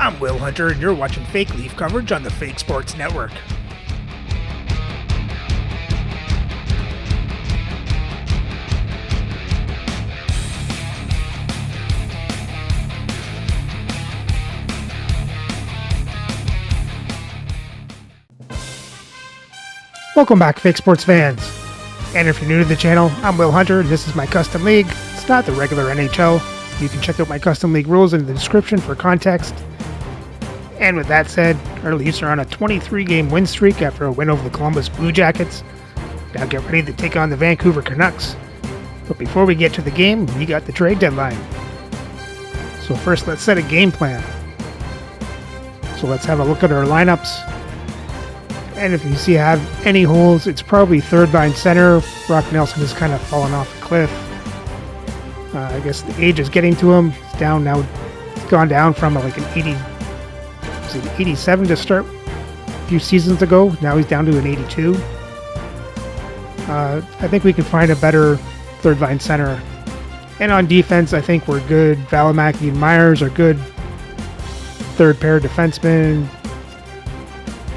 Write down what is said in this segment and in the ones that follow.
I'm Will Hunter, and you're watching Fake Leaf coverage on the Fake Sports Network. Welcome back, Fake Sports fans. And if you're new to the channel, I'm Will Hunter, and this is my custom league. It's not the regular NHL. You can check out my custom league rules in the description for context. And with that said, our Leafs are on a 23-game win streak after a win over the Columbus Blue Jackets. Now get ready to take on the Vancouver Canucks. But before we get to the game, we got the trade deadline. So first, let's set a game plan. So let's have a look at our lineups. And if you see I have any holes, it's probably third line center. Brock Nelson has kind of fallen off the cliff. I guess the age is getting to him. He's down now. He's gone down from like an 87 to start a few seasons ago. Now he's down to an 82. I think we can find a better third line center. And on defense, I think we're good. Valimaki and Myers are good third pair defensemen.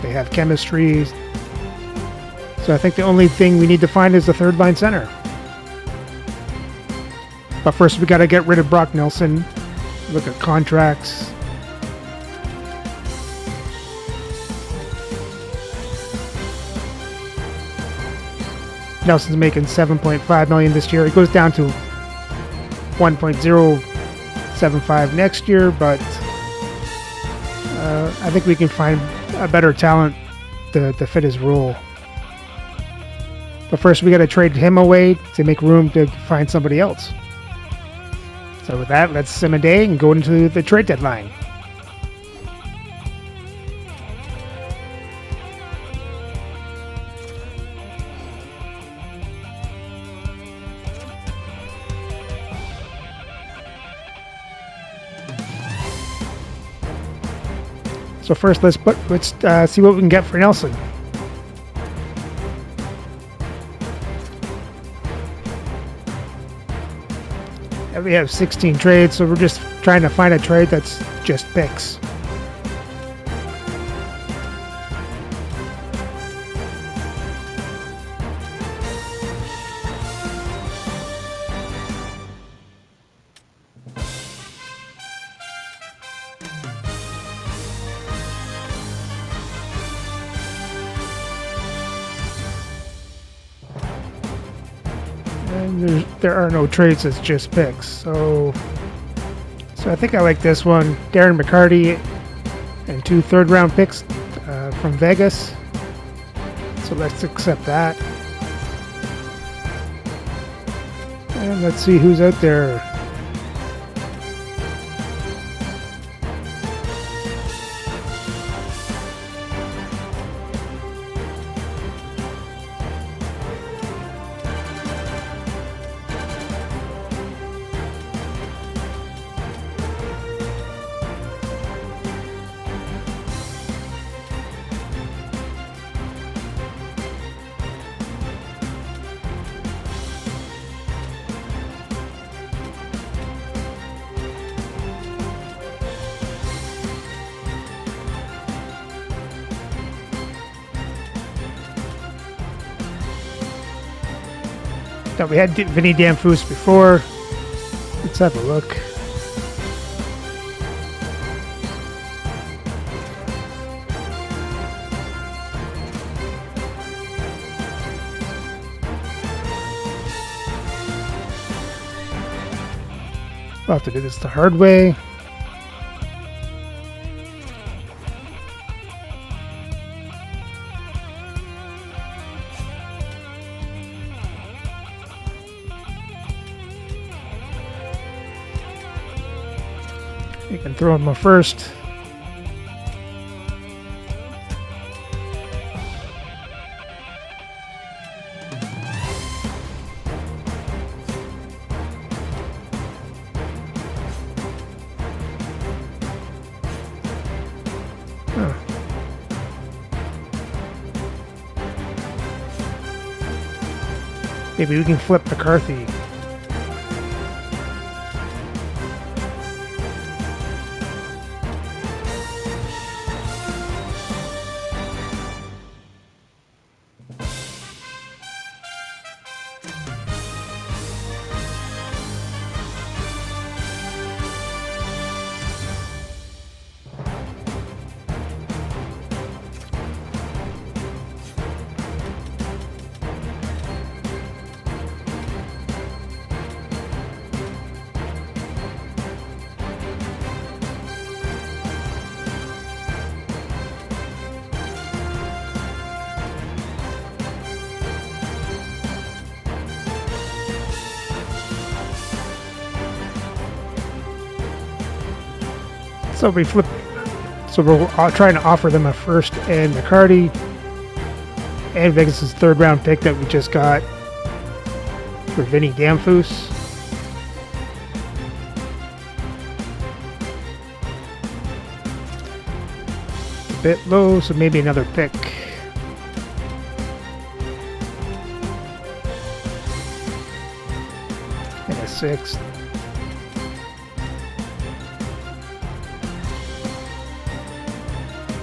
They have chemistry. So I think the only thing we need to find is the third line center. But first we got to get rid of Brock Nelson. Look at contracts. Nelson's making $7.5 million this year. It goes down to $1.075 next year, but I think we can find a better talent to fit his role. But first we got to trade him away to make room to find somebody else. So with that, let's sim a day and go into the trade deadline. So first, let's see what we can get for Nelson. And we have 16 trades, so we're just trying to find a trade that's just picks. And there are no trades, it's just picks. So I think I like this one. Darren McCarty and 2 third-round picks from Vegas. So let's accept that. And let's see who's out there. Now we had Vinny Damphousse before. Let's have a look. I'll have to do this the hard way. You can throw him a first. Maybe we can flip McCarthy. So we flip. So we're trying to offer them a first and McCarty and Vegas' third round pick that we just got for Vinny Damphus. A bit low, so maybe another pick. And a sixth.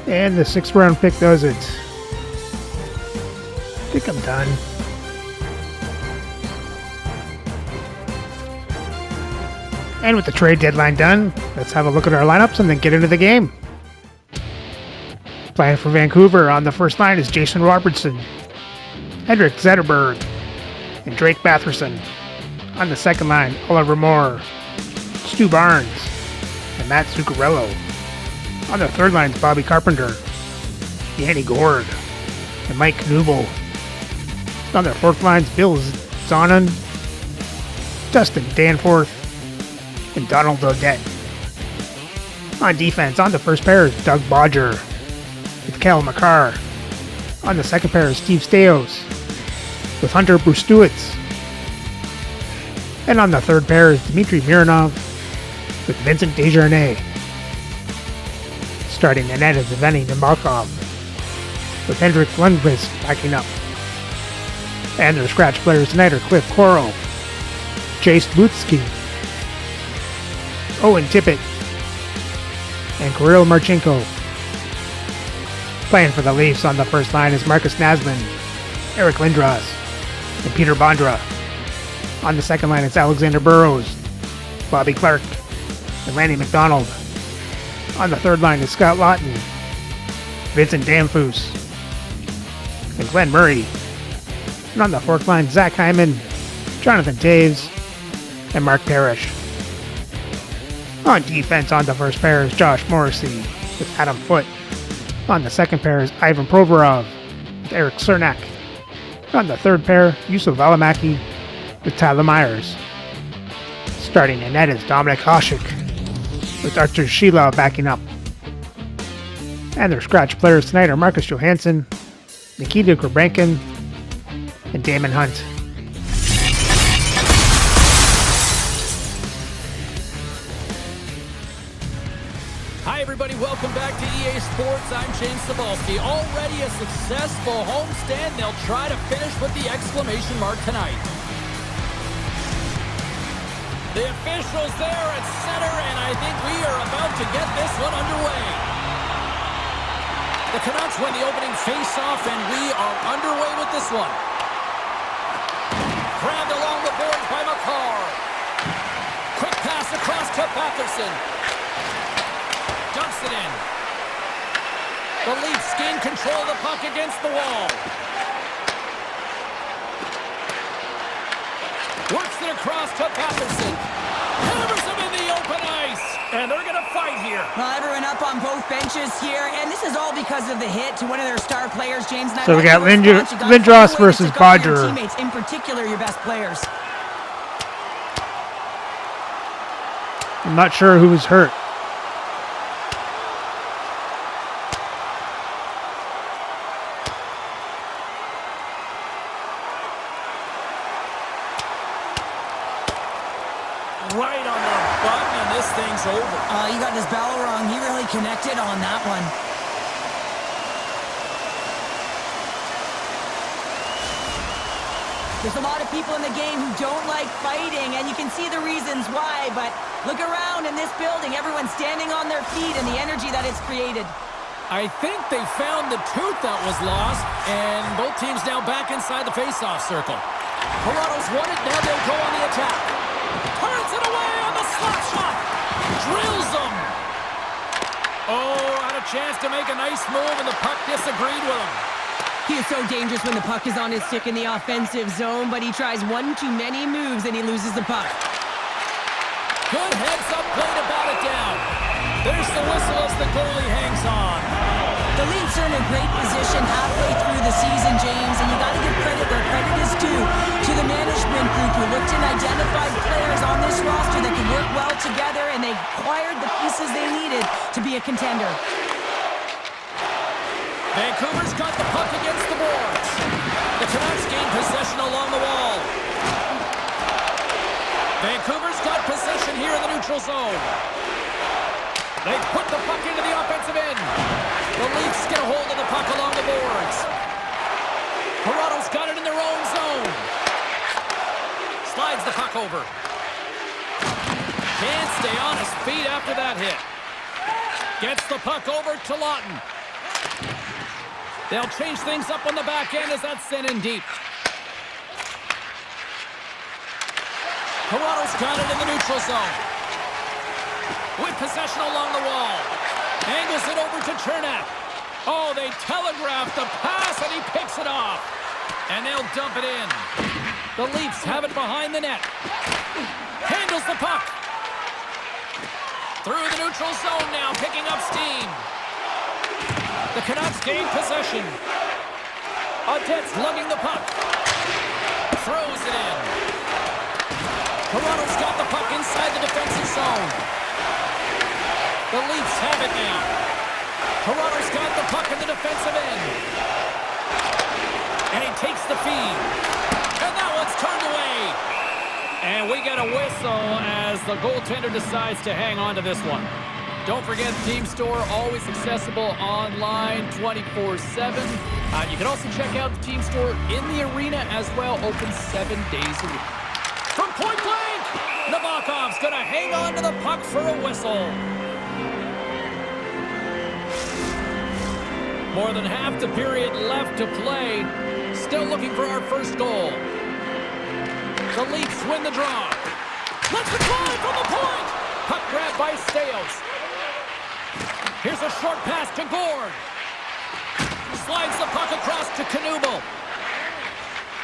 And the 6th round pick does it. I think I'm done. And with the trade deadline done, let's have a look at our lineups and then get into the game. Playing for Vancouver on the first line is Jason Robertson, Henrik Zetterberg, and Drake Batherson. On the second line, Oliver Moore, Stu Barnes, and Matt Zuccarello. On the third line is Bobby Carpenter, Yanni Gord, and Mike Knubel. On their fourth line is Bill Zonin, Dustin Danforth, and Donald Odette. On defense, on the first pair is Doug Bodger with Cal McCarr. On the second pair is Steve Stais with Hunter Brustewitz. And on the third pair is Dmitry Mironov with Vincent Desjardins. Starting the net is Evgeny Nabokov with Hendrik Lundqvist backing up. And their scratch players tonight are Cliff Coro, Chase Lutsky, Owen Tippett, and Kirill Marchenko. Playing for the Leafs on the first line is Marcus Naslund, Eric Lindros, and Peter Bondra. On the second line is Alexander Burrows, Bobby Clark, and Lanny McDonald. On the third line is Scott Lawton, Vincent Damphus, and Glenn Murray. And on the fourth line, Zach Hyman, Jonathan Taves, and Mark Parrish. On defense, on the first pair is Josh Morrissey with Adam Foote. On the second pair is Ivan Provorov with Eric Cernak. On the third pair, Yusuf Valimaki with Tyler Myers. Starting in net is Dominic Hasek with Artur Sheila backing up. And their scratch players tonight are Marcus Johansson, Nikita Grabenkin, and Damon Hunt. Hi everybody, welcome back to EA Sports. I'm James Cebulski. Already a successful homestand. They'll try to finish with the exclamation mark tonight. The officials there at center, and I think we are about to get this one underway. The Canucks win the opening face-off, and we are underway with this one. Grabbed along the boards by McCarr. Quick pass across to Batherson. Dumps it in. The Leafs gain control of the puck against the wall. Works it across to Batherson. Hammers him in the open ice. And they're going to fight here. Well, everyone up on both benches here. And this is all because of the hit to one of their star players, James. So we got Lindros versus Bodger. Teammates, in particular, your best players. I'm not sure who was hurt. Right on the button, and this thing's over. You got his bell wrong. He really connected on that one. There's a lot of people in the game who don't like fighting, and you can see the reasons why, but look around in this building. Everyone's standing on their feet and the energy that it's created. I think they found the tooth that was lost, and both teams now back inside the face-off circle. Toronto's won it, now they'll go on the attack. Turns it away on the slap shot. Drills them. Oh, had a chance to make a nice move, and the puck disagreed with him. He is so dangerous when the puck is on his stick in the offensive zone, but he tries one too many moves and he loses the puck. Good heads-up play to bat it down. There's the whistle as the goalie hangs on. The Leafs are in a great position halfway through the season, James, and you got to give credit where credit is due to the management group who looked and identified players on this roster that could work well together, and they acquired the pieces they needed to be a contender. Vancouver's got the puck against the boards. The Canucks gain possession along the wall. Vancouver's got possession here in the neutral zone. They put the puck into the offensive end. The Leafs get a hold of the puck along the boards. Toronto's got it in their own zone. Slides the puck over. Can't stay on his feet after that hit. Gets the puck over to Lawton. They'll change things up on the back end as that's sent in deep. Toronto's got it in the neutral zone. With possession along the wall. Angles it over to Chernak. Oh, they telegraphed the pass and he picks it off. And they'll dump it in. The Leafs have it behind the net. Handles the puck. Through the neutral zone now, picking up steam. The Canucks gain possession. Audette's lugging the puck. Throws it in. Toronto's got the puck inside the defensive zone. The Leafs have it now. Toronto's got the puck in the defensive end. And he takes the feed. And that one's turned away. And we get a whistle as the goaltender decides to hang on to this one. Don't forget the team store, always accessible online 24/7. You can also check out the team store in the arena as well, open 7 days a week. From point blank, Nabokov's going to hang on to the puck for a whistle. More than half the period left to play. Still looking for our first goal. The Leafs win the draw. Let's try from the point. Puck grab by Stales. Here's a short pass to Gord. Slides the puck across to Knuble.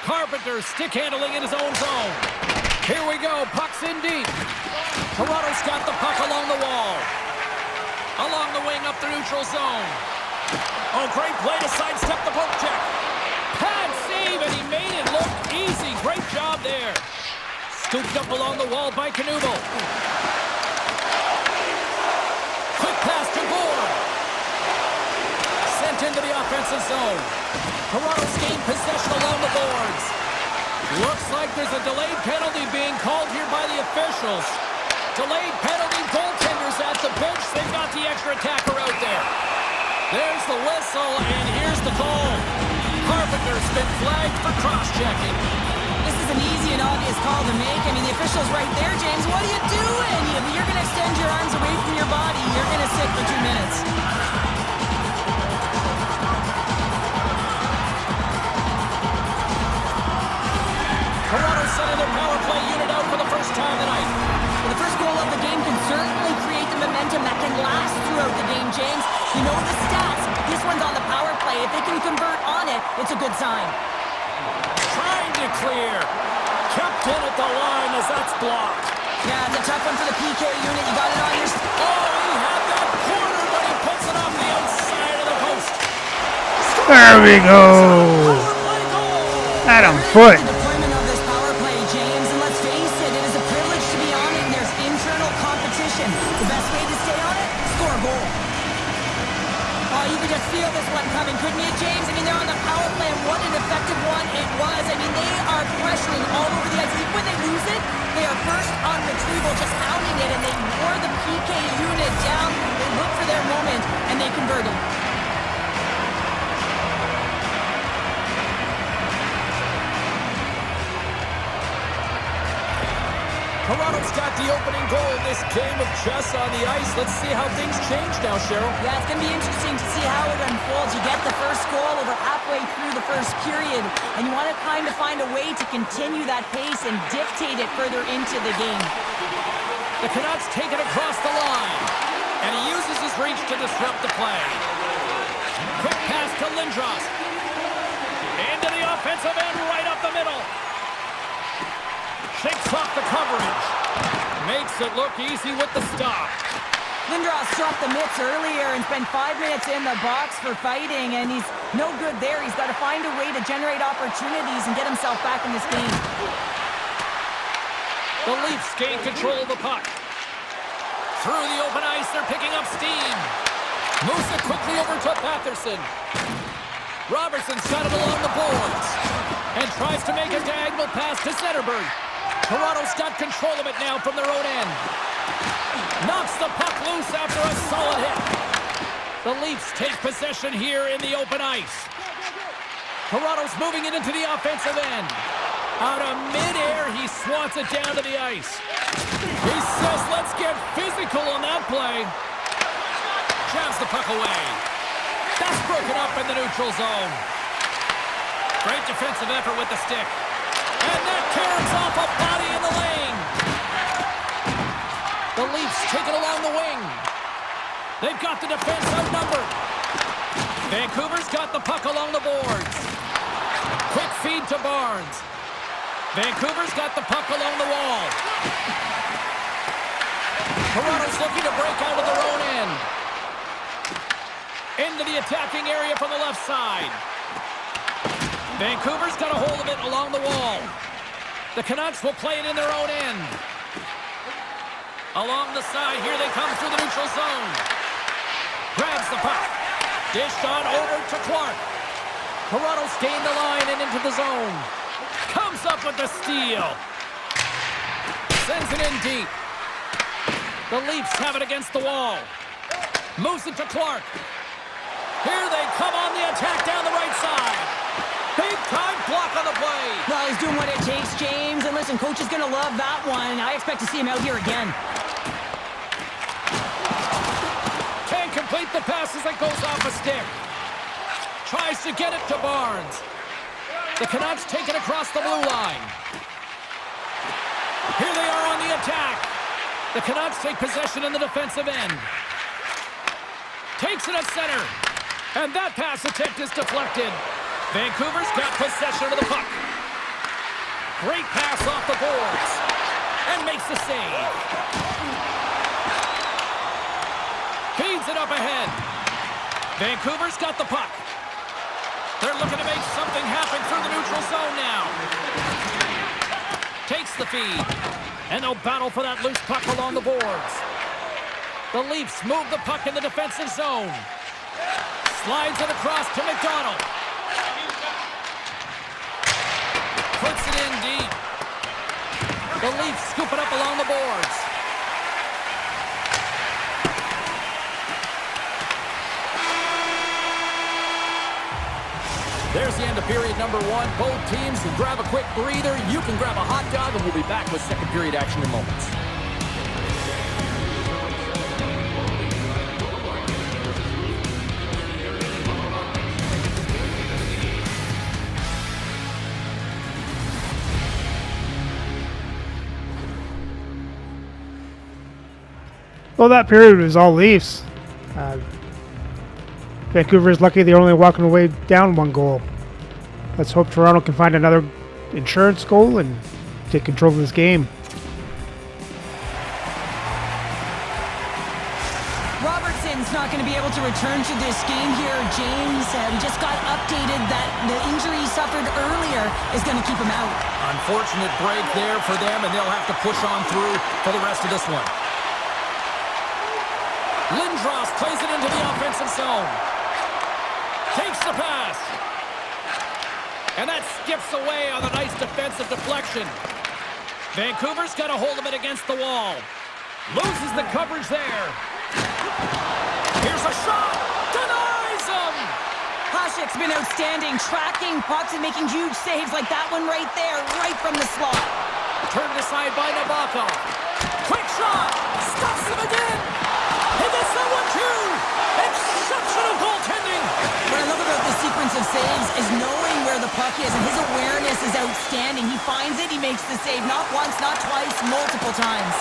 Carpenter stick handling in his own zone. Here we go. Puck's in deep. Toronto's got the puck along the wall. Along the wing up the neutral zone. Oh, great play to sidestep the poke check. Pad save, and he made it look easy. Great job there. Scooped up along the wall by Knuble. Quick pass to Gord. Sent into the offensive zone. Toronto's gained possession along the boards. Looks like there's a delayed penalty being called here by the officials. Delayed penalty, goaltenders at the bench. They've got the extra attacker out there. There's the whistle, and here's the call. Carpenter's been flagged for cross-checking. This is an easy and obvious call to make. I mean, the official's right there, James. What are you doing? You're going to extend your arms away from your body. You're going to sit for 2 minutes. Toronto sending their power play unit out for the first time tonight. Well, the first goal of the game can certainly create the momentum that can last throughout the game, James. You know the stats. This one's on the power play. If they can convert on it, it's a good sign. Trying to clear. Kept in at the line as that's blocked. Yeah, it's a tough one for the PK unit. You got it on your... Oh, he had that corner, but he puts it off the outside of the post. There we go. Adam Foote. The deployment of this power play, James, and let's face it, it is a privilege to be on it, and there's internal competition. The best way to stay on it? Score a goal. Oh, you could just feel this one coming, couldn't you, James? I mean, they're on the power play, and what an effective one it was. I mean, they are pressuring all over the ice. Even when they lose it, they are first on retrieval, just pounding it, and they wore the PK unit down. They look for their moment, and they converted. Toronto's got the opening goal in this game with Jess on the ice. Let's see how things change now, Cheryl. Yeah, it's going to be interesting to see how it unfolds. You get the first goal over halfway through the first period, and you want to kind of find a way to continue that pace and dictate it further into the game. The Canucks take it across the line, and he uses his reach to disrupt the play. Quick pass to Lindros. Into the offensive end, right up the middle. Shakes off the coverage. Makes it look easy with the stop. Lindros dropped the mitts earlier and spent 5 minutes in the box for fighting, and he's no good there. He's got to find a way to generate opportunities and get himself back in this game. The Leafs gain control of the puck. Through the open ice, they're picking up steam. Moves it quickly over to Patterson. Robertson's got it along the boards. And tries to make a diagonal pass to Zetterberg. Toronto's got control of it now from their own end. Knocks the puck loose after a solid hit. The Leafs take possession here in the open ice. Toronto's moving it into the offensive end. Out of midair, he swats it down to the ice. He says, let's get physical on that play. Jabs the puck away. That's broken up in the neutral zone. Great defensive effort with the stick. And that carries off a body in the lane. The Leafs take it along the wing. They've got the defense outnumbered. Vancouver's got the puck along the boards. Quick feed to Barnes. Vancouver's got the puck along the wall. Toronto's looking to break out of their own end. Into the attacking area from the left side. Vancouver's got a hold of it along the wall. The Canucks will play it in their own end. Along the side, here they come through the neutral zone. Grabs the puck. Dished on over to Clark. Toronto's gained the line and into the zone. Comes up with the steal. Sends it in deep. The Leafs have it against the wall. Moves it to Clark. Here they come on the attack down the right side. Big time block on the play. Well, he's doing what it takes, James. And listen, coach is going to love that one. I expect to see him out here again. Can't complete the pass as it goes off a stick. Tries to get it to Barnes. The Canucks take it across the blue line. Here they are on the attack. The Canucks take possession in the defensive end. Takes it at center. And that pass attempt is deflected. Vancouver's got possession of the puck. Great pass off the boards. And makes the save. Feeds it up ahead. Vancouver's got the puck. They're looking to make something happen through the neutral zone now. Takes the feed. And they'll battle for that loose puck along the boards. The Leafs move the puck in the defensive zone. Slides it across to McDonald. Puts it in deep. The Leafs scoop it up along the boards. There's the end of period number one. Both teams can grab a quick breather. You can grab a hot dog, and we'll be back with second period action in moments. Well, that period was all Leafs. Vancouver is lucky they're only walking away down one goal. Let's hope Toronto can find another insurance goal and take control of this game. Robertson's not going to be able to return to this game here, James. We just got updated that the injury he suffered earlier is going to keep him out. Unfortunate break there for them, and they'll have to push on through for the rest of this one. Lindros plays it into the offensive zone. Takes the pass. And that skips away on a nice defensive deflection. Vancouver's got a hold of it against the wall. Loses the coverage there. Here's a shot. Denies him. Hasek's been outstanding, tracking pucks and making huge saves like that one right there, right from the slot. Turned aside by Nabokov. Quick shot. Stuffs him again. He gets that one too! Exceptional goaltending! What I love about this sequence of saves is knowing where the puck is, and his awareness is outstanding. He finds it, he makes the save, not once, not twice, multiple times.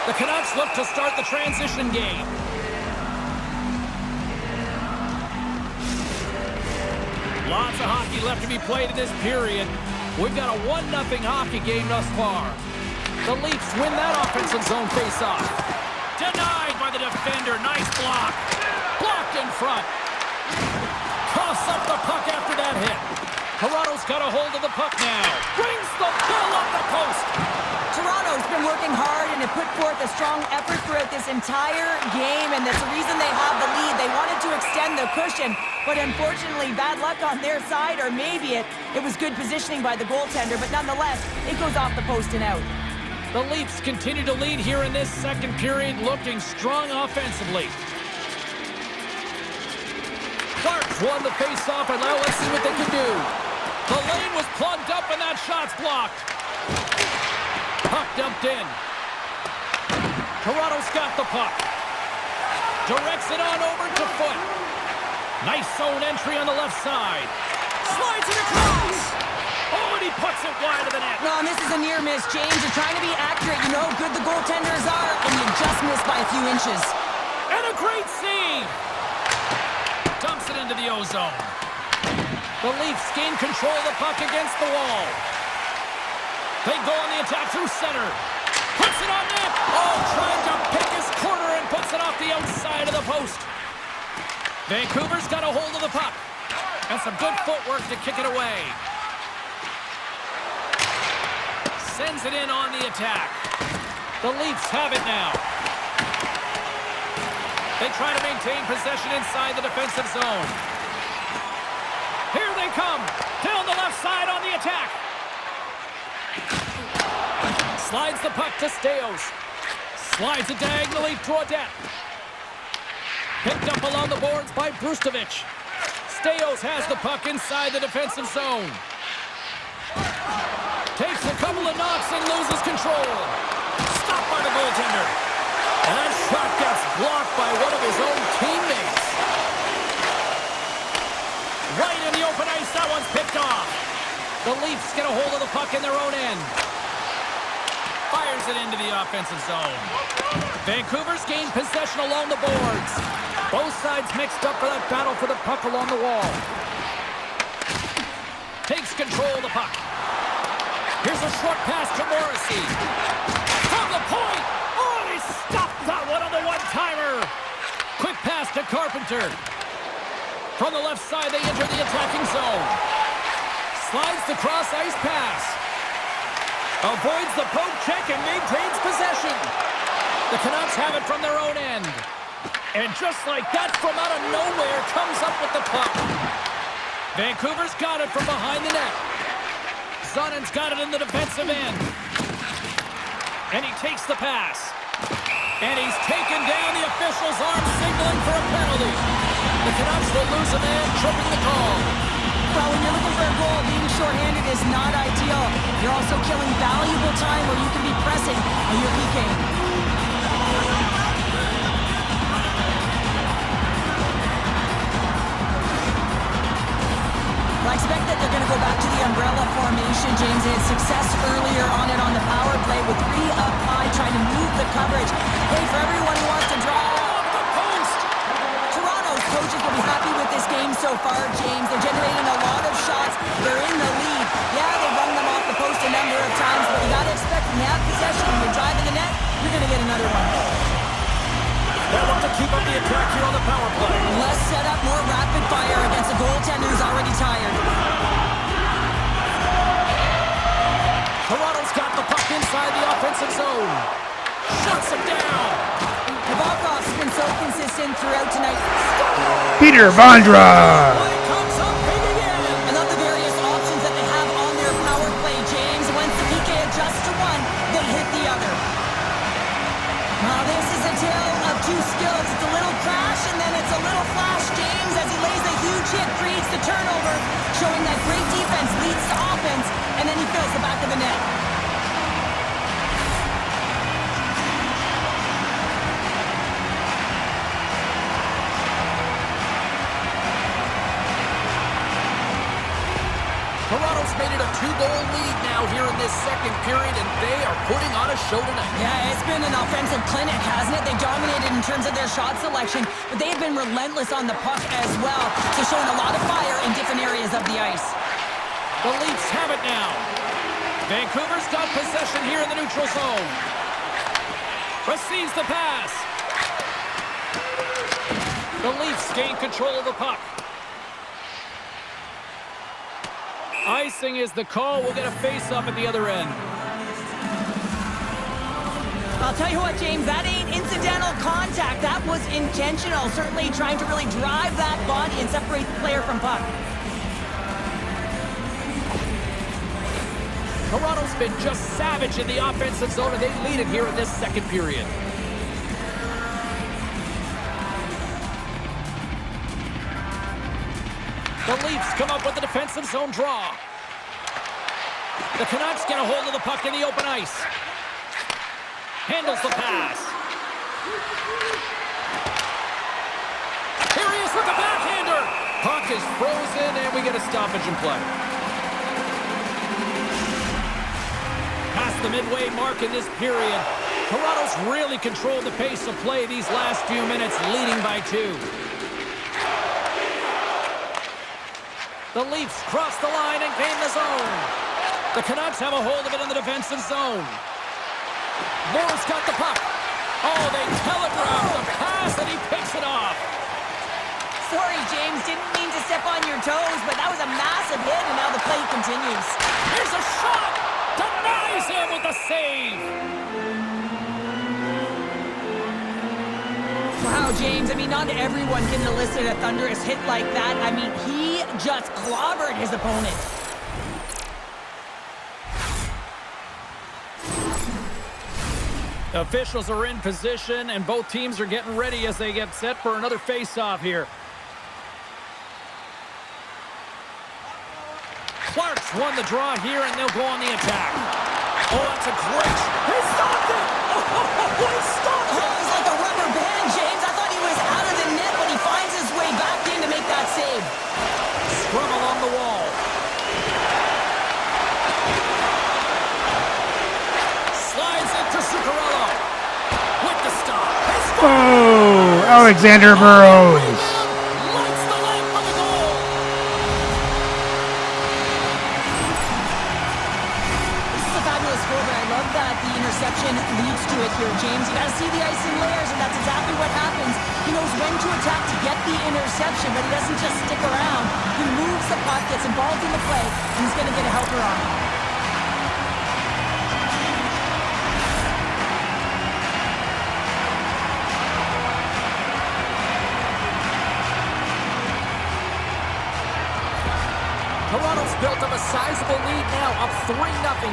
The Canucks look to start the transition game. Lots of hockey left to be played in this period. We've got a 1-0 hockey game thus far. The Leafs win that offensive zone face-off. Denied by the defender. Nice block. Blocked in front. Coughs up the puck after that hit. Toronto's got a hold of the puck now. Brings the bill up the post. Toronto's been working hard and have put forth a strong effort throughout this entire game, and that's the reason they have the lead. They wanted to extend the cushion, but unfortunately, bad luck on their side, or maybe it was good positioning by the goaltender, but nonetheless, it goes off the post and out. The Leafs continue to lead here in this second period, looking strong offensively. Clark's won the face-off, and now let's see what they can do. The lane was plugged up, and that shot's blocked. Puck dumped in. Toronto's got the puck. Directs it on over to Foot. Nice zone entry on the left side. Slides it across. Oh, and he puts it wide of the net. No, and this is a near miss. James, you're trying to be accurate. You know how good the goaltenders are, and you just missed by a few inches. And a great save. Dumps it into the O-zone. The Leafs gain control of the puck against the wall. They go on the attack through center. Puts it on net. Oh, trying to pick his corner and puts it off the outside of the post. Vancouver's got a hold of the puck. And some good footwork to kick it away. Sends it in on the attack. The Leafs have it now. They try to maintain possession inside the defensive zone. Here they come. Down the left side on the attack. Slides the puck to Steos. Slides it diagonally to Odette. Picked up along the boards by Brustovich. Steos has the puck inside the defensive zone. Takes a couple of knocks and loses control. Stopped by the goaltender. And that shot gets blocked by one of his own teammates. Right in the open ice, that one's picked off. The Leafs get a hold of the puck in their own end. Fires it into the offensive zone. Vancouver's gained possession along the boards. Both sides mixed up for that battle for the puck along the wall. Takes control of the puck. Here's a short pass to Morrissey. From the point! Oh, he stopped that one on the one-timer! Quick pass to Carpenter. From the left side, they enter the attacking zone. Slides the cross-ice pass. Avoids the poke check and maintains possession. The Canucks have it from their own end. And just like that, from out of nowhere, comes up with the puck. Vancouver's got it from behind the net. Sonnen's got it in the defensive end. And he takes the pass. And he's taken down. The official's arm signaling for a penalty. The Canucks will lose a man, tripping the call. Well, when you're looking for a goal, being shorthanded is not ideal. You're also killing valuable time where you can be pressing on your PK. I expect that they're going to go back to the umbrella formation, James. They had success earlier on it on the power play with 3 up high, trying to move the coverage. Hey, for everyone who wants to draw the post. Toronto's coaches will be happy with this game so far, James. They're generating a lot of shots. They're in the lead. Yeah, they run them off the post a number of times, but you got to expect when you have possession, when you're driving the net, you're going to get another one. They look to keep up the attack here on the power play. Less setup, more rapid fire against a goaltender who's already tired. Toronto's got the puck inside the offensive zone. Shuts him down. Nabokov's been so consistent throughout tonight. Peter Vondra. It comes up big again. I love the various options that they have on their power play, James. Once the PK adjusts to one, they hit the other. Now this is a tale of two skills. It's a little crash and then it's a little flash, James, as he lays a huge hit, creates the turnover, showing that great defense leads to offense, and then he fills the back of the net. Toronto's made it a 2-goal lead now here in this second period, and they are putting on a show tonight. Yeah, it's been an offensive clinic, hasn't it? They dominated in terms of their shot selection, but they have been relentless on the puck as well. So showing a lot of fire in different areas of the ice. The Leafs have it now. Vancouver's got possession here in the neutral zone. Receives the pass. The Leafs gain control of the puck. Icing is the call. We'll get a face-off at the other end. I'll tell you what, James, that ain't incidental contact. That was intentional. Certainly trying to really drive that body and separate the player from puck. Toronto's been just savage in the offensive zone, and they lead it here in this second period. The Leafs come up with the defensive zone draw. The Canucks get a hold of the puck in the open ice. Handles the pass. Here he is with the backhander. Puck is frozen, and we get a stoppage in play. Past the midway mark in this period, Toronto's really controlled the pace of play these last few minutes, leading by 2. The Leafs cross the line and gain the zone. The Canucks have a hold of it in the defensive zone. Moore's got the puck. Oh, they telegraph the pass, and he picks it off. Sorry, James, didn't mean to step on your toes, but that was a massive hit, and now the play continues. Here's a shot. Denies him with the save. Wow, James, I mean, not everyone can elicit a thunderous hit like that. I mean, he just clobbered his opponent. Officials are in position, and both teams are getting ready as they get set for another face-off here. Clark's won the draw here, and they'll go on the attack. Oh, that's a great... He stopped it! Oh, he stopped it! Oh, it was like a rubber band, James. I thought he was out of the net, but he finds his way back in to make that save. Scrum along the wall. Slides it to Zuccarello. With the stop. Oh, Alexander Burrows. Lights the lamp on the goal. This is a fabulous goal, but I love that the interception leads to it here, James. You got to see the ice in layers, and that's exactly what happens. He knows when to attack to get the interception, but he doesn't just stick around. He moves the puck, gets involved in the play, and he's going to get a helper on it. Toronto's built up a sizable lead now, up 3-0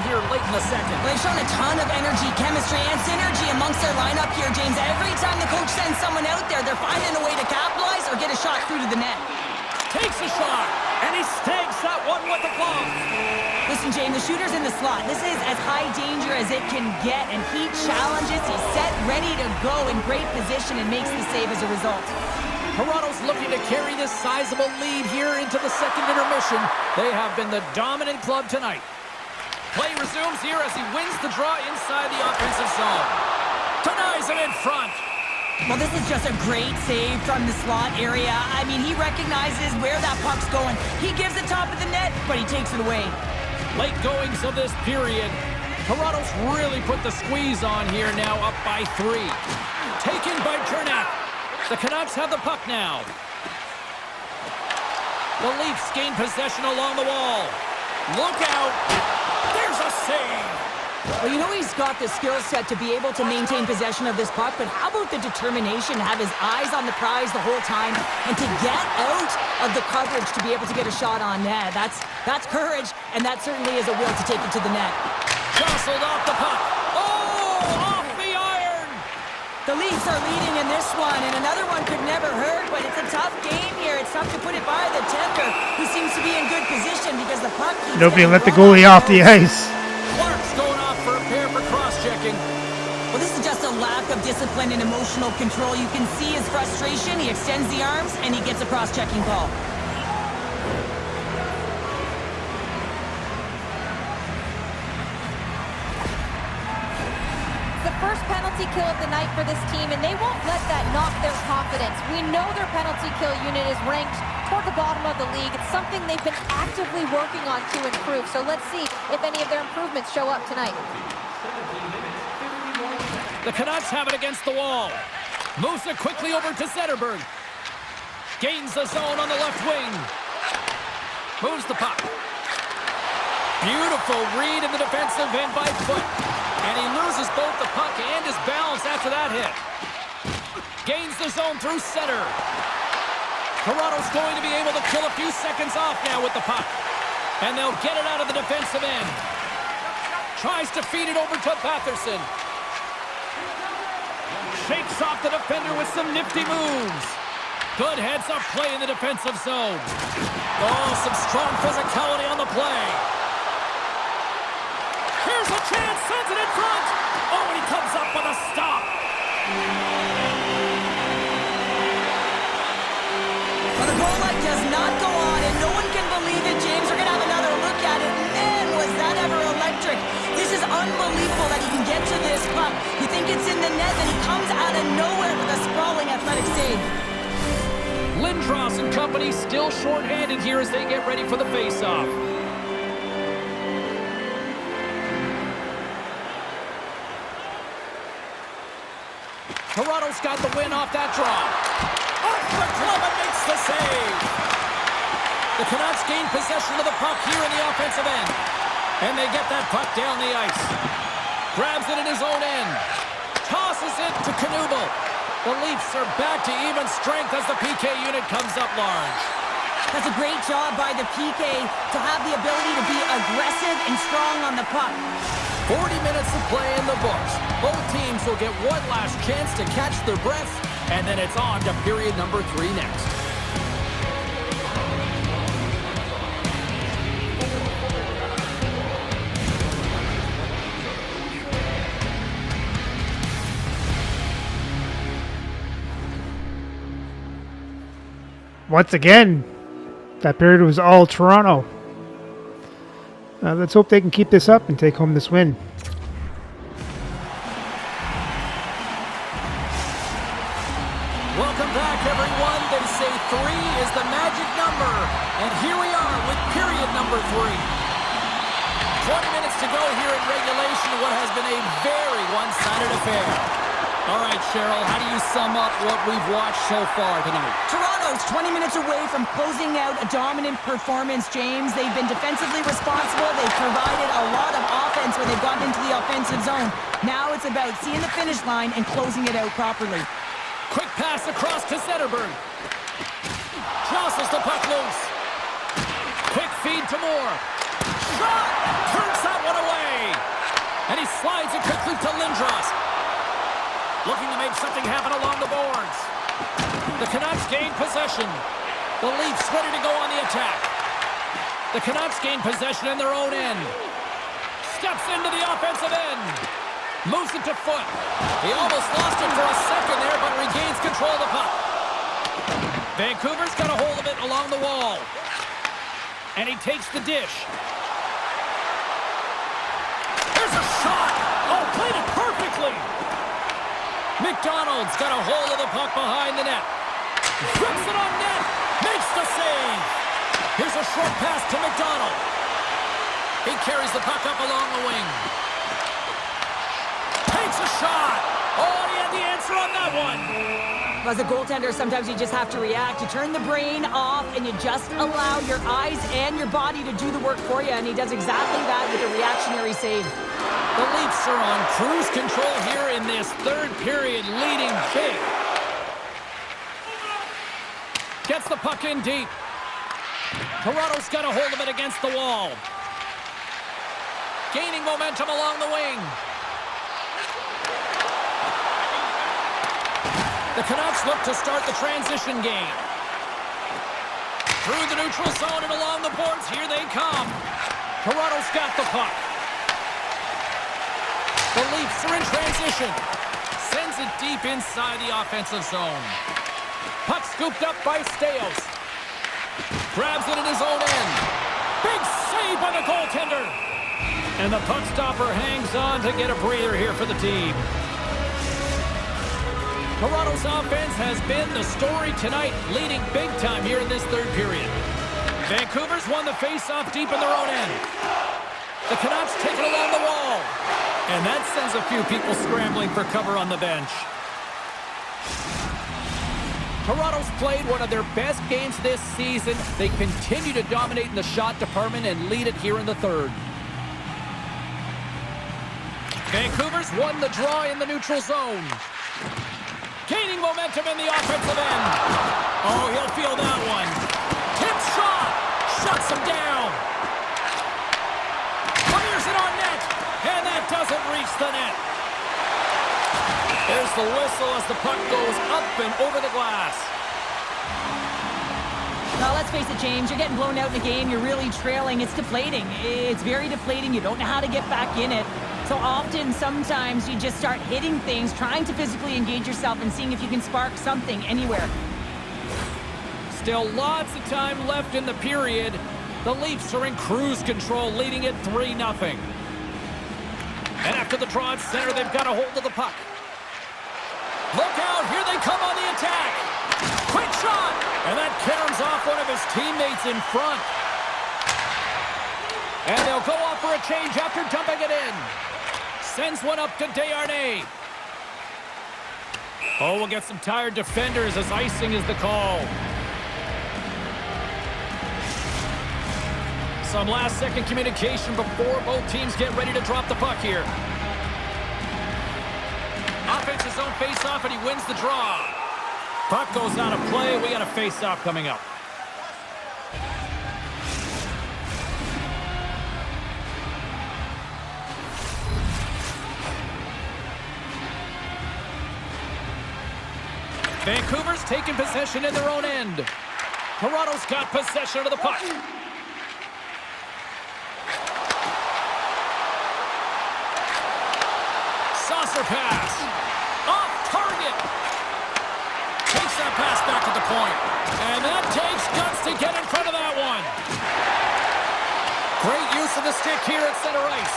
here late in the second. They've shown a ton of energy, chemistry, and synergy amongst their lineup here, James. Every time the coach sends someone out there, they're finding a way to capitalize or get a shot through to the net. Takes a shot, and he stakes that one with the glove. Listen, James, the shooter's in the slot. This is as high danger as it can get, and he challenges. He's set, ready to go, in great position, and makes the save as a result. Toronto's looking to carry this sizable lead here into the second intermission. They have been the dominant club tonight. Play resumes here as he wins the draw inside the offensive zone. Denies him in front. Well, this is just a great save from the slot area. I mean, he recognizes where that puck's going. He gives the top of the net, but he takes it away. Late goings of this period. Toronto's really put the squeeze on here now, up by 3. Taken by Kernack. The Canucks have the puck now. The Leafs gain possession along the wall. Look out. There's a save. Well, you know he's got the skill set to be able to maintain possession of this puck, but how about the determination to have his eyes on the prize the whole time and to get out of the coverage to be able to get a shot on net? That's courage, and that certainly is a will to take it to the net. Jostled off the puck. Oh, off the iron. The Leafs are leading in this one, and another one could never hurt, but it's a tough game here. It's tough to put it by the temper, who seems to be in good position because the puck keeps Nobody getting let the brought goalie off the ice. Clark's going off for a pair for cross-checking. Well, this is just a lack of discipline and emotional control. You can see his frustration. He extends the arms, and he gets a cross-checking call. First penalty kill of the night for this team, and they won't let that knock their confidence. We know their penalty kill unit is ranked toward the bottom of the league. It's something they've been actively working on to improve, so let's see if any of their improvements show up tonight. The Canucks have it against the wall. Moves it quickly over to Zetterberg. Gains the zone on the left wing. Moves the puck. Beautiful read in the defensive end by Foot. And he loses both the puck and his balance after that hit. Gains the zone through center. Toronto's going to be able to kill a few seconds off now with the puck. And they'll get it out of the defensive end. Tries to feed it over to Batherson. Shakes off the defender with some nifty moves. Good heads-up play in the defensive zone. Oh, some strong physicality on the play. Here's a chance, sends it in front. Oh, and he comes up with a stop. Well, the goal light does not go on, and no one can believe it. James, we're going to have another look at it. Man, was that ever electric. This is unbelievable that he can get to this puck. You think it's in the net, and he comes out of nowhere with a sprawling athletic save. Lindros and company still shorthanded here as they get ready for the face-off. Toronto's got the win off that draw. Off the glove and makes the save. The Canucks gain possession of the puck here in the offensive end. And they get that puck down the ice. Grabs it in his own end. Tosses it to Knuble. The Leafs are back to even strength as the PK unit comes up large. That's a great job by the PK to have the ability to be aggressive and strong on the puck. 40 minutes of play in the books. Both teams will get one last chance to catch their breath, and then it's on to period number 3 next. Once again, that period was all Toronto. Let's hope they can keep this up and take home this win. Welcome back, everyone. They say 3 is the magic number. And here we are with period number 3. 20 minutes to go here in regulation of what has been a very one-sided affair. All right, Cheryl, how do you sum up what we've watched so far tonight? Toronto's 20 minutes away from closing out a dominant performance, James. They've been defensively responsible. They've provided a lot of offense when they've gotten into the offensive zone. Now it's about seeing the finish line and closing it out properly. Quick pass across to Zetterberg. Crosses the puck loose. Quick feed to Moore. Shot! Turns that one away. And he slides it quickly to Lindros. Looking to make something happen along the boards. The Canucks gain possession. The Leafs ready to go on the attack. The Canucks gain possession in their own end. Steps into the offensive end. Moves it to Foot. He almost lost it for a second there, but regains control of the puck. Vancouver's got a hold of it along the wall. And he takes the dish. There's a shot. Oh, played it perfectly. McDonald's got a hold of the puck behind the net. Rips it on net. Makes the save. Here's a short pass to McDonald. He carries the puck up along the wing. Takes a shot. Oh, and he had the answer on that one. As a goaltender, sometimes you just have to react. You turn the brain off and you just allow your eyes and your body to do the work for you, and he does exactly that with a reactionary save. The Leafs are on cruise control here in this third period, leading big. Gets the puck in deep. Toronto's got a hold of it against the wall. Gaining momentum along the wing. The Canucks look to start the transition game. Through the neutral zone and along the boards, here they come. Toronto's got the puck. The Leafs are in transition. Sends it deep inside the offensive zone. Puck scooped up by Steos. Grabs it in his own end. Big save by the goaltender. And the puck stopper hangs on to get a breather here for the team. Toronto's offense has been the story tonight, leading big time here in this third period. Vancouver's won the face-off deep in their own end. The Canucks take it along the wall. And that sends a few people scrambling for cover on the bench. Toronto's played one of their best games this season. They continue to dominate in the shot department and lead it here in the third. Vancouver's won the draw in the neutral zone. Gaining momentum in the offensive end. Oh, he'll feel that one. Tip shot. Shuts him down. Fires it on net. And that doesn't reach the net. There's the whistle as the puck goes up and over the glass. Now, let's face it, James, you're getting blown out in the game. You're really trailing. It's deflating. It's very deflating. You don't know how to get back in it. So often, sometimes, you just start hitting things, trying to physically engage yourself and seeing if you can spark something anywhere. Still lots of time left in the period. The Leafs are in cruise control, leading it 3-0. And after the draw at center, they've got a hold of the puck. Look out, here they come on the attack. Quick shot, and that caroms off one of his teammates in front. And they'll go off for a change after dumping it in. Sends one up to Desharnais. Oh, we'll get some tired defenders as icing is the call. Some last-second communication before both teams get ready to drop the puck here. Offensive zone face-off, and he wins the draw. Puck goes out of play. We got a face-off coming up. Vancouver's taking possession in their own end. Toronto's got possession of the puck. Saucer pass. Off target. Takes that pass back to the point. And that takes guts to get in front of that one. Great use of the stick here at center ice.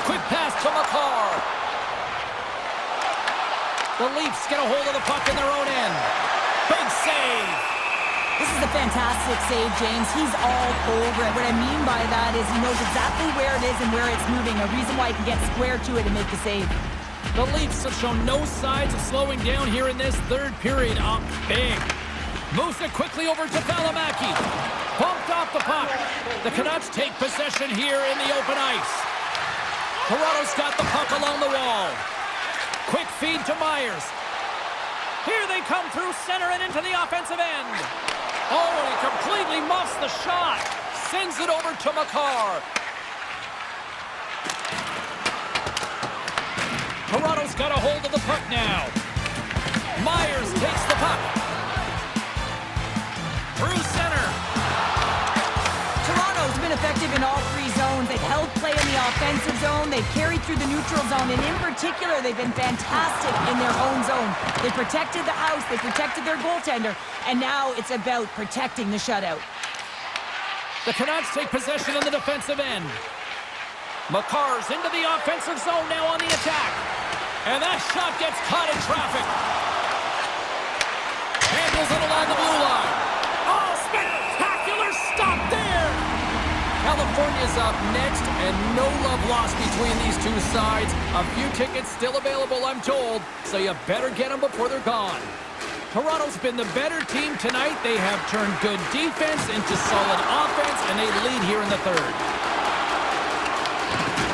Quick pass to McCarr. The Leafs get a hold of the puck in their own end. Big save. This is a fantastic save, James. He's all over it. What I mean by that is he knows exactly where it is and where it's moving. A reason why he can get square to it and make the save. The Leafs have shown no signs of slowing down here in this third period. Up big. Moves it quickly over to Valimaki. Bumped off the puck. The Canucks take possession here in the open ice. Toronto's got the puck along the wall. Quick feed to Myers. Here they come through center and into the offensive end. Oh, and he completely muffs the shot. Sends it over to McCarr. Toronto's got a hold of the puck now. Myers takes the puck. Through center. Toronto's been effective in all three zones. They've held play in the offensive zone. They've carried through the neutral zone. And in particular, they've been fantastic in their own zone. They protected the house. They protected their goaltender. And now it's about protecting the shutout. The Canucks take possession on the defensive end. McCarr's into the offensive zone now on the attack. And that shot gets caught in traffic. Handles it along the blue line. Oh, spectacular stop there. California's up next, and no love lost between these two sides. A few tickets still available, I'm told, so you better get them before they're gone. Toronto's been the better team tonight. They have turned good defense into solid offense, and they lead here in the third.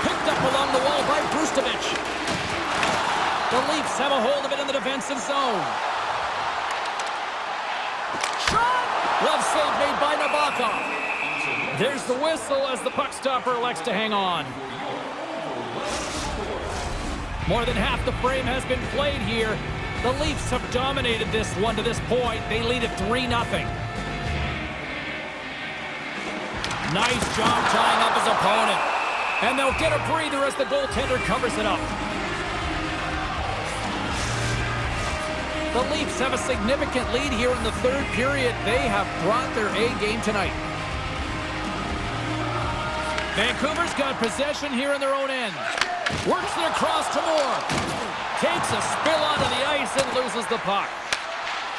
Picked up along the wall by Brustovich. The Leafs have a hold of it in the defensive zone. Shot! Glove save made by Nabokov. There's the whistle as the puck stopper elects to hang on. More than half the frame has been played here. The Leafs have dominated this one to this point. They lead it 3-0. Nice job tying up his opponent. And they'll get a breather as the goaltender covers it up. The Leafs have a significant lead here in the third period. They have brought their A game tonight. Vancouver's got possession here in their own end. Works it across to Moore. Takes a spill onto the ice and loses the puck.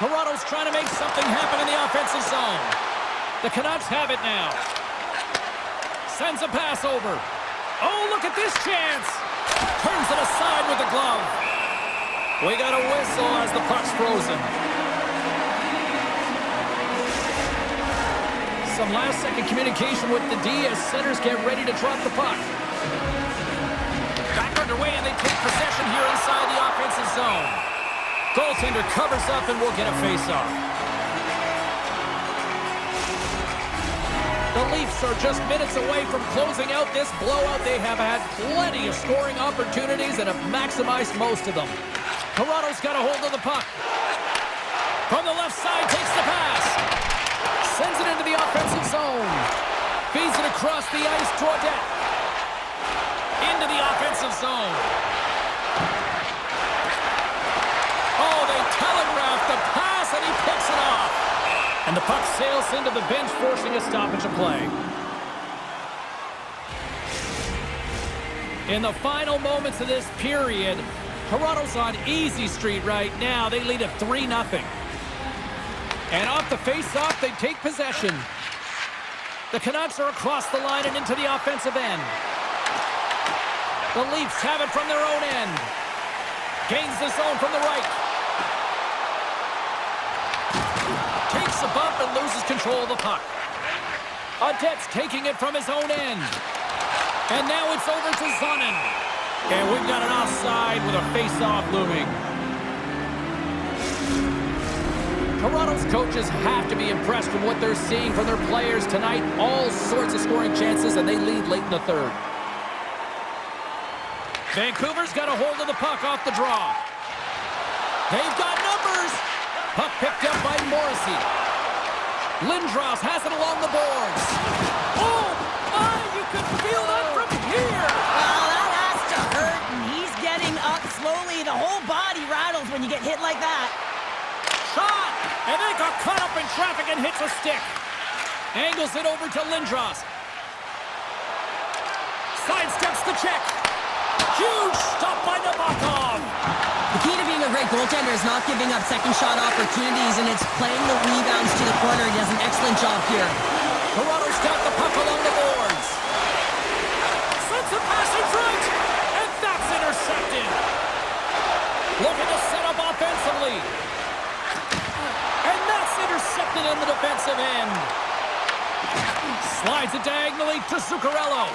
Toronto's trying to make something happen in the offensive zone. The Canucks have it now. Sends a pass over. Oh, look at this chance. Turns it aside with the glove. We got a whistle as the puck's frozen. Some last-second communication with the D as centers get ready to drop the puck. Back underway take possession here inside the offensive zone. Goaltender covers up and will get a face-off. The Leafs are just minutes away from closing out this blowout. They have had plenty of scoring opportunities and have maximized most of them. Toronto's got a hold of the puck. From the left side, takes the pass. Sends it into the offensive zone. Feeds it across the ice to Odette. Into the offensive zone. Oh, they telegraphed the pass, and he picks it off. And the puck sails into the bench, forcing a stoppage of play. In the final moments of this period, Toronto's on easy street right now. They lead at 3-0. And off the face-off, they take possession. The Canucks are across the line and into the offensive end. The Leafs have it from their own end. Gains the zone from the right. Takes a bump and loses control of the puck. Odette's taking it from his own end. And now it's over to Zonin. And we've got an offside with a face-off looming. Toronto's coaches have to be impressed with what they're seeing from their players tonight. All sorts of scoring chances, and they lead late in the third. Vancouver's got a hold of the puck off the draw. They've got numbers. Puck picked up by Morrissey. Lindros has it along the boards. Oh, my, you can feel that from here. Well, that has to hurt, and he's getting up slowly. The whole body rattles when you get hit like that. Shot, and they got caught up in traffic and hits a stick. Angles it over to Lindros. Sidesteps the check. Huge stop by Nabokov. The key to being a great goaltender is not giving up second shot opportunities, and it's playing the rebounds to the corner. He does an excellent job here. Toronto's got the puck along the boards. Sends a pass in front, and that's intercepted. Looking to set up offensively. And that's intercepted in the defensive end. Slides it diagonally to Zuccarello.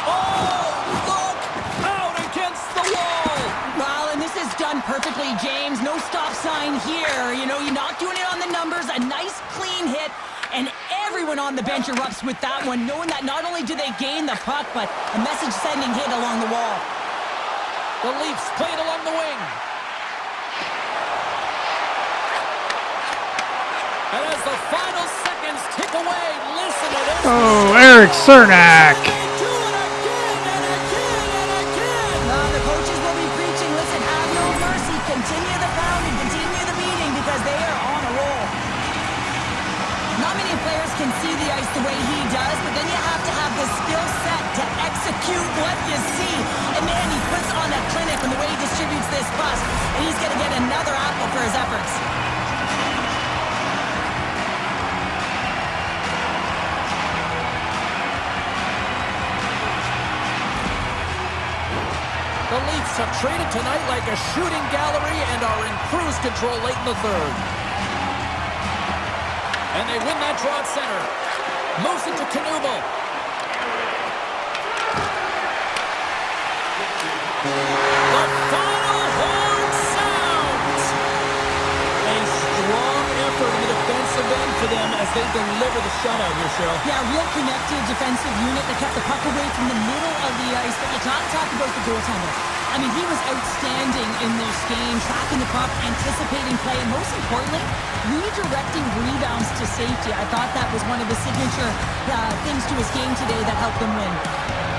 Oh, look! Out against the wall! Well, and this is done perfectly, James. No stop sign here. You know, you're not doing it on the numbers. A nice, clean hit. And everyone on the bench erupts with that one, knowing that not only do they gain the puck, but a message-sending hit along the wall. The Leafs play it along the wing. And as the final seconds tick away, listen to this. Oh, Eric Cernak. The coaches will be preaching, listen, have no mercy. Continue the pounding, continue the beating, because they are on a roll. Not many players can see the ice the way he does, but then you have to have the skill set to execute what you see. And man, he puts on a clinic in the way he distributes this bus, and he's going to get another apple for his efforts. The Leafs have traded tonight like a shooting gallery and are in cruise control late in the third. And they win that draw at center. Moves it to Knuble. The final horn sounds. A strong effort in the defensive end for them as they deliver the shutout here, Cheryl. Yeah, real connected defensive unit that kept the puck away from the middle of the ice. But you can't talk about the goaltender. I mean, he was outstanding in this game, tracking the puck, anticipating play, and most importantly, redirecting rebounds to safety. I thought that was one of the signature things to his game today that helped them win.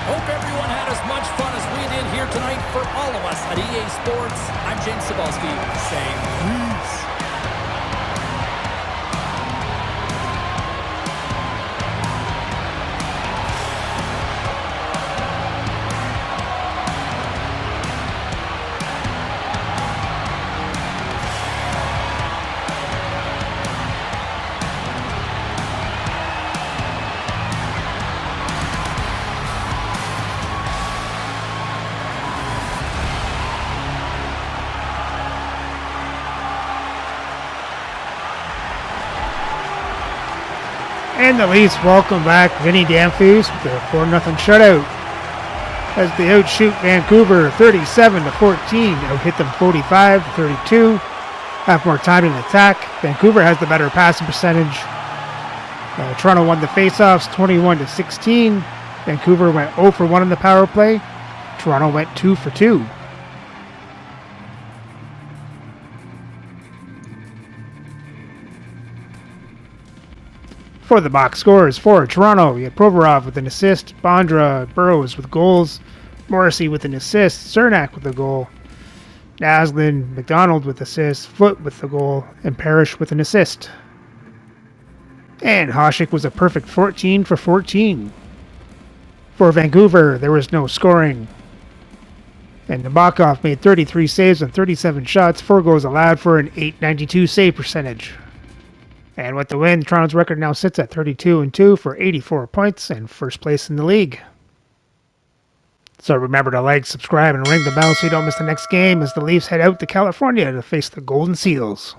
Hope everyone had as much fun as we did here tonight. For all of us at EA Sports, I'm James Cebulski saying peace. And the Leafs welcome back Vinny Danfus with a 4-0 shutout. as they outshoot Vancouver 37-14, out-hit them 45-32. Have more time in attack. Vancouver has the better passing percentage. Toronto won the faceoffs 21-16. Vancouver went 0 for 1 on the power play. Toronto went 2 for 2. For the box scores for Toronto, you had Provorov with an assist, Bondra, Burrows with goals, Morrissey with an assist, Cernak with a goal, Naslin, McDonald with assists, Foote with the goal, and Parrish with an assist. And Hasek was a perfect 14 for 14. For Vancouver, there was no scoring. And Nabokov made 33 saves on 37 shots, 4 goals allowed for an .892 save percentage. And with the win, Toronto's record now sits at 32-2 for 84 points and first place in the league. So remember to like, subscribe, and ring the bell so you don't miss the next game as the Leafs head out to California to face the Golden Seals.